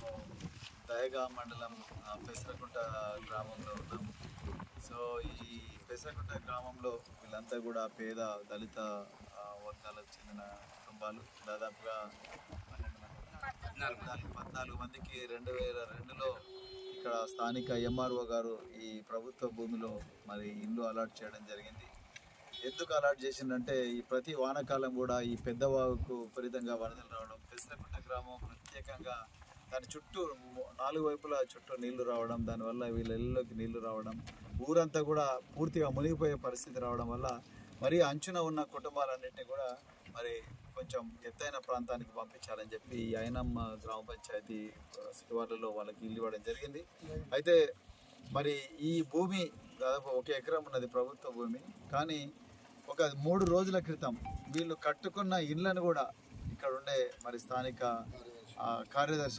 మేము దయగా మండలం పెసరకుంట గ్రామంలో ఉన్నాం. సో ఈ పెసరకుంట గ్రామంలో వీళ్ళంతా కూడా పేద దళిత వర్గాలకు చెందిన కుటుంబాలు. దాదాపుగా 14 మందికి 2002లో ఇక్కడ స్థానిక ఎంఆర్ఓ గారు ఈ ప్రభుత్వ భూమిలో మరి ఇల్లు అలాట్ చేయడం జరిగింది. ఎందుకు అలాట్ చేసిందంటే ఈ ప్రతి వానాకాలం కూడా ఈ పెద్దవాగుకు విపరీతంగా వరదలు రావడం, పెసరకుంట గ్రామం ప్రత్యేకంగా దాని చుట్టూ 4 వైపులా చుట్టూ నీళ్లు రావడం, దానివల్ల వీళ్ళ ఇళ్ళలోకి నీళ్లు రావడం, ఊరంతా కూడా పూర్తిగా మునిగిపోయే పరిస్థితి రావడం వల్ల మరి అంచున ఉన్న కుటుంబాలన్నింటినీ కూడా మరి కొంచెం ఎత్తైన ప్రాంతానికి పంపించాలని చెప్పి ఈ ఐనమ్మ గ్రామ పంచాయతీ శివార్లలో వాళ్ళకి ఇల్లు ఇవ్వడం జరిగింది. అయితే మరి ఈ భూమి దాదాపు 1 ఎకరం ఉన్నది ప్రభుత్వ భూమి. కానీ ఒక 3 రోజుల క్రితం వీళ్ళు కట్టుకున్న ఇళ్లను కూడా ఇక్కడ ఉండే మరి స్థానిక కార్యదర్శి